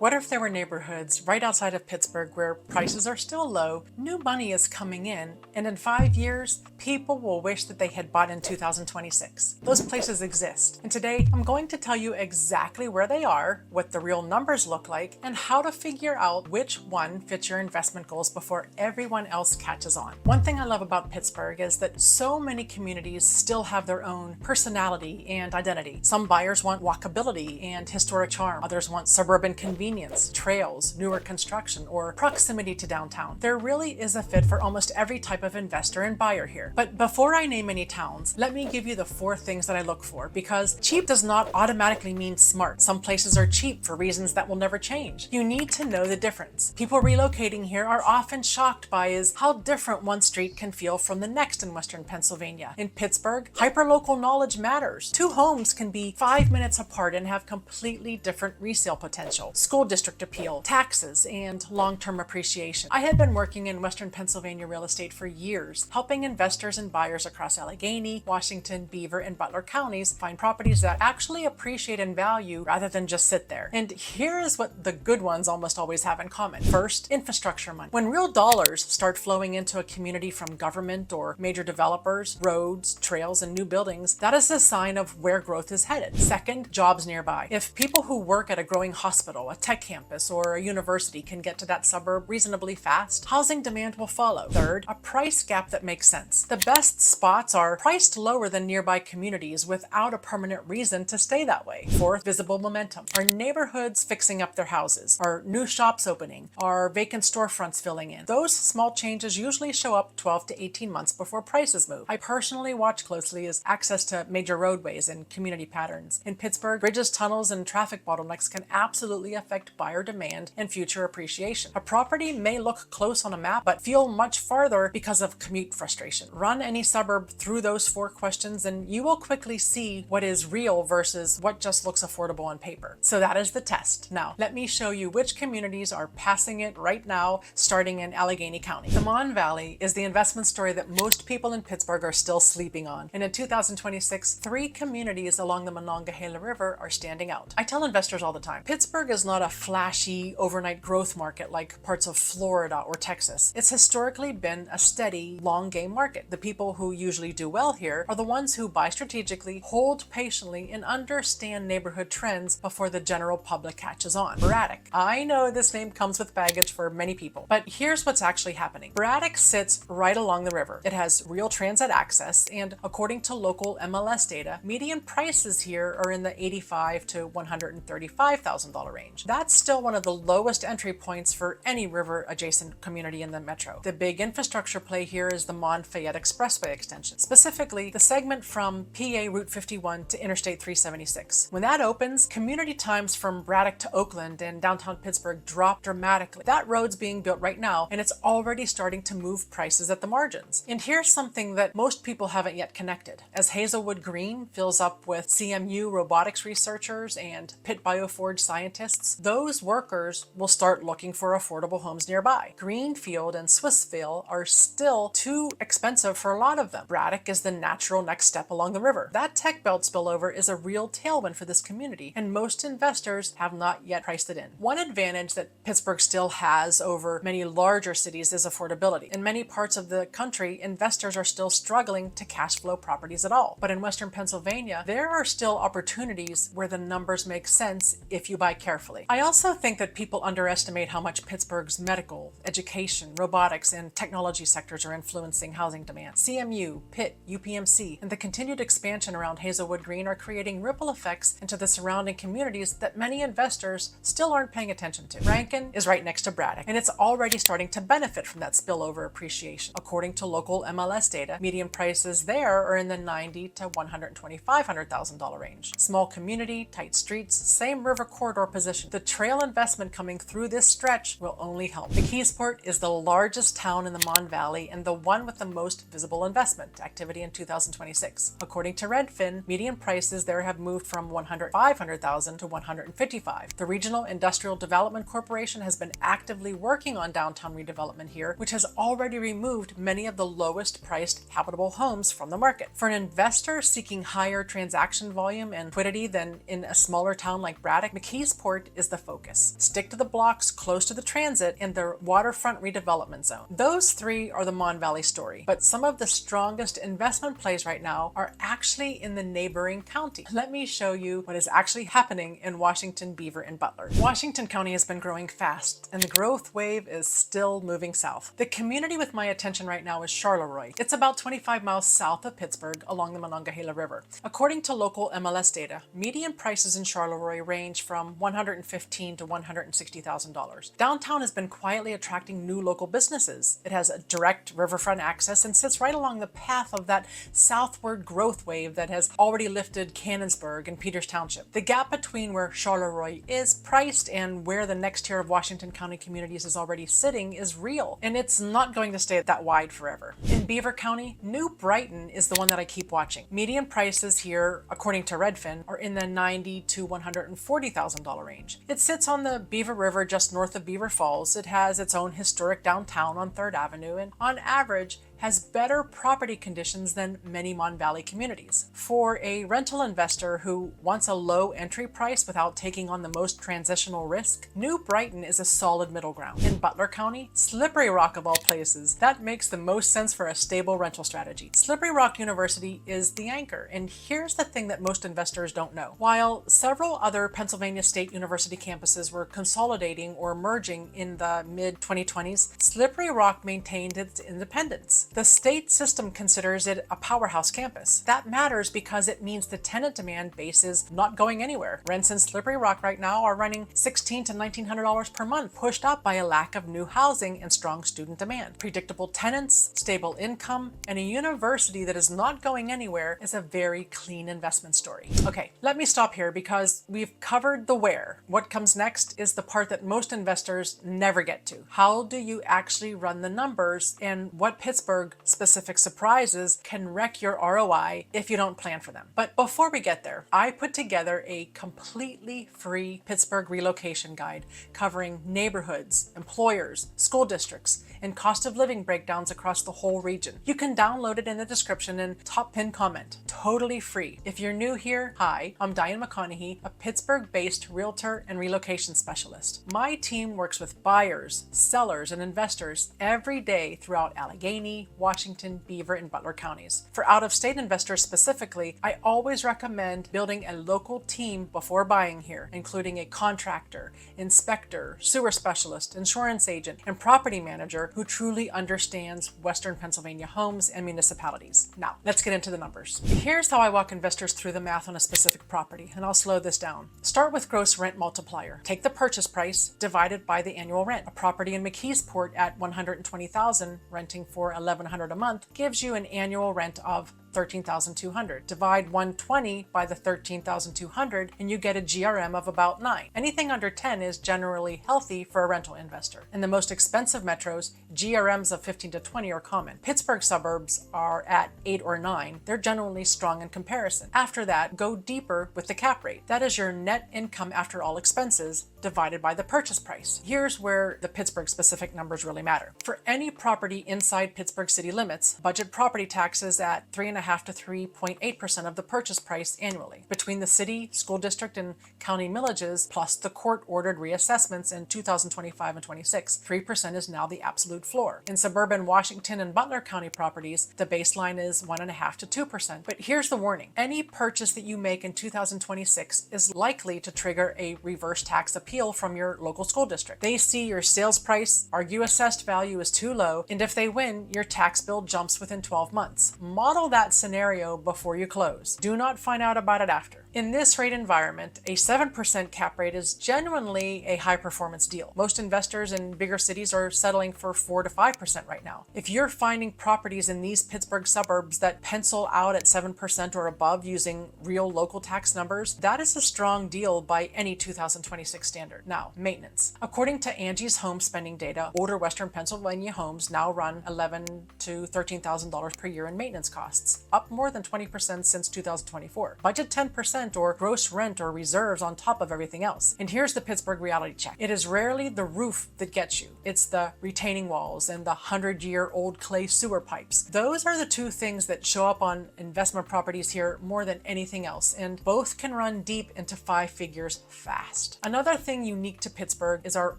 What if there were neighborhoods right outside of Pittsburgh where prices are still low, new money is coming in, and in 5 years, people will wish that they had bought in 2026? Those places exist, and today I'm going to tell you exactly where they are, what the real numbers look like, and how to figure out which one fits your investment goals before everyone else catches on. One thing I love about Pittsburgh is that so many communities still have their own personality and identity. Some buyers want walkability and historic charm, others want suburban convenience, trails, newer construction, or proximity to downtown. There really is a fit for almost every type of investor and buyer here. But before I name any towns, let me give you the 4 things that I look for, because cheap does not automatically mean smart. Some places are cheap for reasons that will never change. You need to know the difference. People relocating here are often shocked by is how different one street can feel from the next in Western Pennsylvania. In Pittsburgh, hyperlocal knowledge matters. 2 homes can be 5 minutes apart and have completely different resale potential, school district appeal, taxes, and long-term appreciation. I had been working in Western Pennsylvania real estate for years, helping investors and buyers across Allegheny, Washington, Beaver, and Butler counties find properties that actually appreciate in value rather than just sit there. And here is what the good ones almost always have in common. First, infrastructure money. When real dollars start flowing into a community from government or major developers, roads, trails, and new buildings, that is a sign of where growth is headed. Second, jobs nearby. If people who work at a growing hospital, a tech campus, or a university can get to that suburb reasonably fast, housing demand will follow. Third, a price gap that makes sense. The best spots are priced lower than nearby communities without a permanent reason to stay that way. Fourth, visible momentum. Are neighborhoods fixing up their houses? Are new shops opening? Are vacant storefronts filling in? Those small changes usually show up 12 to 18 months before prices move. I personally watch closely is access to major roadways and community patterns. In Pittsburgh, bridges, tunnels, and traffic bottlenecks can absolutely affect buyer demand and future appreciation. A property may look close on a map, but feel much farther because of commute frustration. Run any suburb through those 4 questions and you will quickly see what is real versus what just looks affordable on paper. So that is the test. Now, let me show you which communities are passing it right now, starting in Allegheny County. The Mon Valley is the investment story that most people in Pittsburgh are still sleeping on. And in 2026, 3 communities along the Monongahela River are standing out. I tell investors all the time, Pittsburgh is not a flashy overnight growth market like parts of Florida or Texas. It's historically been a steady, long game market. The people who usually do well here are the ones who buy strategically, hold patiently, and understand neighborhood trends before the general public catches on. Bradic. I know this name comes with baggage for many people, but here's what's actually happening. Bradic sits right along the river. It has real transit access, and according to local MLS data, median prices here are in the $85,000 to $135,000 range. That's still one of the lowest entry points for any river adjacent community in the metro. The big infrastructure play here is the Mon-Fayette Expressway extension, specifically the segment from PA Route 51 to Interstate 376. When that opens, community times from Bradic to Oakland and downtown Pittsburgh drop dramatically. That road's being built right now, and it's already starting to move prices at the margins. And here's something that most people haven't yet connected. As Hazelwood Green fills up with CMU robotics researchers and Pitt Bioforge scientists, those workers will start looking for affordable homes nearby. Greenfield and Swissvale are still too expensive for a lot of them. Bradic is the natural next step along the river. That tech belt spillover is a real tailwind for this community, and most investors have not yet priced it in. One advantage that Pittsburgh still has over many larger cities is affordability. In many parts of the country, investors are still struggling to cash flow properties at all. But in Western Pennsylvania, there are still opportunities where the numbers make sense if you buy carefully. I also think that people underestimate how much Pittsburgh's medical, education, robotics, and technology sectors are influencing housing demand. CMU, Pitt, UPMC, and the continued expansion around Hazelwood Green are creating ripple effects into the surrounding communities that many investors still aren't paying attention to. Ranken is right next to Bradic, and it's already starting to benefit from that spillover appreciation. According to local MLS data, median prices there are in the $90,000 to $125,000 range. Small community, tight streets, same river corridor position. The trail investment coming through this stretch will only help. McKisport is the largest town in the Mon Valley and the one with the most visible investment activity in 2026. According to Redfin, median prices there have moved from $500,000 to $155,000. The Regional Industrial Development Corporation has been actively working on downtown redevelopment here, which has already removed many of the lowest priced habitable homes from the market. For an investor seeking higher transaction volume and liquidity than in a smaller town like Bradic, McKisport is the focus. Stick to the blocks close to the transit and the waterfront redevelopment zone. Those three are the Mon Valley story, but some of the strongest investment plays right now are actually in the neighboring county. Let me show you what is actually happening in Washington, Beaver, and Butler. Washington County has been growing fast, and the growth wave is still moving south. The community with my attention right now is Charoy. It's about 25 miles south of Pittsburgh along the McConaghy River. According to local MLS data, median prices in Charoy range from $115,000 to $160,000. Downtown has been quietly attracting new local businesses. It has a direct riverfront access and sits right along the path of that southward growth wave that has already lifted Canonsburg and Peters Township. The gap between where Charoy is priced and where the next tier of Washington County communities is already sitting is real, and it's not going to stay that wide forever. In Beaver County, New Brighton is the one that I keep watching. Median prices here, according to Redfin, are in the $90,000 to $140,000 range. It sits on the Beaver River just north of Beaver Falls. It has its own historic downtown on 3rd Avenue, and on average has better property conditions than many Mon Valley communities. For a rental investor who wants a low entry price without taking on the most transitional risk, New Brighton is a solid middle ground. In Butler County, Slippery Rock of all places, that makes the most sense for a stable rental strategy. Slippery Rock University is the anchor, and here's the thing that most investors don't know. While several other Pennsylvania State University campuses were consolidating or merging in the mid-2020s, Slippery Rock maintained its independence. The state system considers it a powerhouse campus. That matters because it means the tenant demand base is not going anywhere. Rents in Slippery Rock right now are running $1,600 to $1,900 per month, pushed up by a lack of new housing and strong student demand. Predictable tenants, stable income, and a university that is not going anywhere is a very clean investment story. Okay, let me stop here because we've covered the where. What comes next is the part that most investors never get to. How do you actually run the numbers, and what Pittsburgh specific surprises can wreck your ROI if you don't plan for them. But before we get there, I put together a completely free Pittsburgh relocation guide covering neighborhoods, employers, school districts, and cost of living breakdowns across the whole region. You can download it in the description and top pin comment. Totally free. If you're new here, hi, I'm Diane McConaghy, a Pittsburgh-based realtor and relocation specialist. My team works with buyers, sellers, and investors every day throughout Allegheny, Washington, Beaver, and Butler counties. For out-of-state investors specifically, I always recommend building a local team before buying here, including a contractor, inspector, sewer specialist, insurance agent, and property manager who truly understands Western Pennsylvania homes and municipalities. Now, let's get into the numbers. Here's how I walk investors through the math on a specific property, and I'll slow this down. Start with gross rent multiplier. Take the purchase price divided by the annual rent. A property in McKisport at $120,000 renting for $1,100 a month gives you an annual rent of $13,200. Divide 120 by the $13,200 and you get a GRM of about 9. Anything under 10 is generally healthy for a rental investor. In the most expensive metros, GRMs of 15 to 20 are common. Pittsburgh suburbs are at 8 or 9. They're generally strong in comparison. After that, go deeper with the cap rate. That is your net income after all expenses divided by the purchase price. Here's where the Pittsburgh specific numbers really matter. For any property inside Pittsburgh city limits, budget property taxes at 3.5 to 3.8% of the purchase price annually. Between the city, school district, and county millages, plus the court-ordered reassessments in 2025 and 26, 3% is now the absolute floor. In suburban Washington and Butler County properties, the baseline is 1.5 to 2%. But here's the warning. Any purchase that you make in 2026 is likely to trigger a reverse tax appeal from your local school district. They see your sales price, argue assessed value is too low, and if they win, your tax bill jumps within 12 months. Model that scenario before you close. Do not find out about it after. In this rate environment, a 7% cap rate is genuinely a high performance deal. Most investors in bigger cities are settling for 4 to 5% right now. If you're finding properties in these Pittsburgh suburbs that pencil out at 7% or above using real local tax numbers, that is a strong deal by any 2026 standard. Now, maintenance. According to Angie's home spending data, older Western Pennsylvania homes now run $11,000 to $13,000 per year in maintenance costs, up more than 20% since 2024. Budget 10% or gross rent or reserves on top of everything else. And here's the Pittsburgh reality check. It is rarely the roof that gets you. It's the retaining walls and the 100-year-old clay sewer pipes. Those are the two things that show up on investment properties here more than anything else, and both can run deep into 5 figures fast. Another thing thing unique to Pittsburgh is our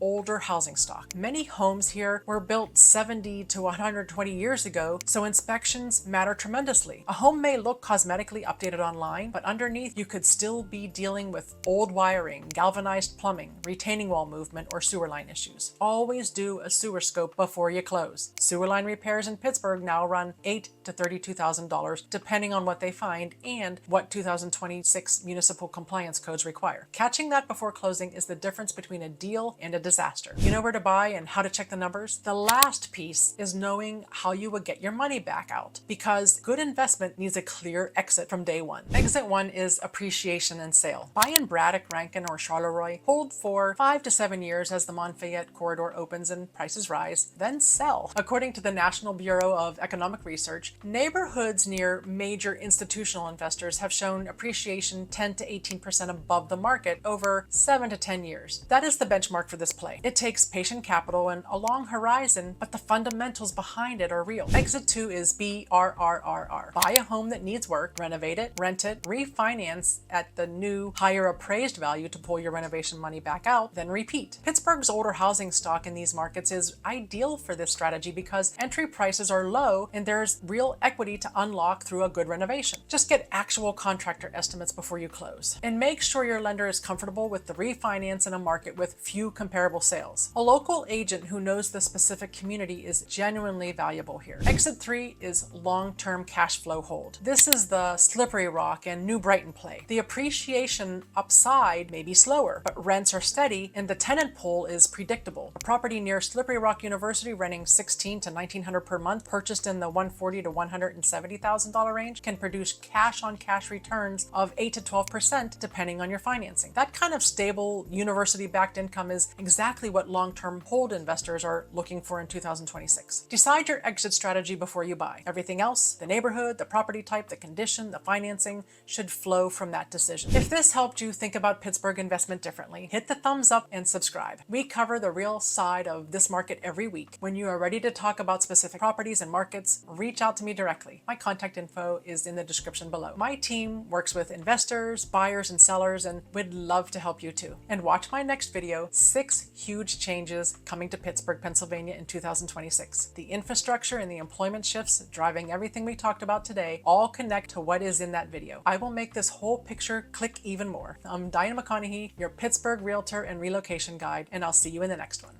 older housing stock. Many homes here were built 70 to 120 years ago, so inspections matter tremendously. A home may look cosmetically updated online, but underneath you could still be dealing with old wiring, galvanized plumbing, retaining wall movement, or sewer line issues. Always do a sewer scope before you close. Sewer line repairs in Pittsburgh now run $8,000 to $32,000 depending on what they find and what 2026 municipal compliance codes require. Catching that before closing is the difference between a deal and a disaster. You know where to buy and how to check the numbers? The last piece is knowing how you would get your money back out, because good investment needs a clear exit from day one. Exit one is appreciation and sale. Buy in Bradic, Ranken, or Charoy, hold for 5 to 7 years as the Monfayette corridor opens and prices rise, then sell. According to the National Bureau of Economic Research, neighborhoods near major institutional investors have shown appreciation 10 to 18% above the market over 7 to 10 years. That is the benchmark for this play. It takes patient capital and a long horizon, but the fundamentals behind it are real. Exit 2 is BRRRR. Buy a home that needs work, renovate it, rent it, refinance at the new higher appraised value to pull your renovation money back out, then repeat. Pittsburgh's older housing stock in these markets is ideal for this strategy because entry prices are low and there's real equity to unlock through a good renovation. Just get actual contractor estimates before you close. And make sure your lender is comfortable with the refinance in a market with few comparable sales. A local agent who knows the specific community is genuinely valuable here. Exit 3 is long-term cash flow hold. This is the Slippery Rock and New Brighton play. The appreciation upside may be slower, but rents are steady and the tenant pool is predictable. A property near Slippery Rock University renting $1,600 to $1,900 per month, purchased in the $140,000 to $170,000 range, can produce cash-on-cash returns of 8 to 12% depending on your financing. That kind of stable university-backed income is exactly what long-term hold investors are looking for in 2026. Decide your exit strategy before you buy. Everything else, the neighborhood, the property type, the condition, the financing, should flow from that decision. If this helped you think about Pittsburgh investment differently, hit the thumbs up and subscribe. We cover the real side of this market every week. When you are ready to talk about specific properties and markets, reach out to me directly. My contact info is in the description below. My team works with investors, buyers, and sellers, and we'd love to help you too. And watch my next video, 6 huge changes coming to Pittsburgh, Pennsylvania in 2026. The infrastructure and the employment shifts driving everything we talked about today all connect to what is in that video. I will make this whole picture click even more. I'm Diane McConaghy, your Pittsburgh Realtor and Relocation Guide, and I'll see you in the next one.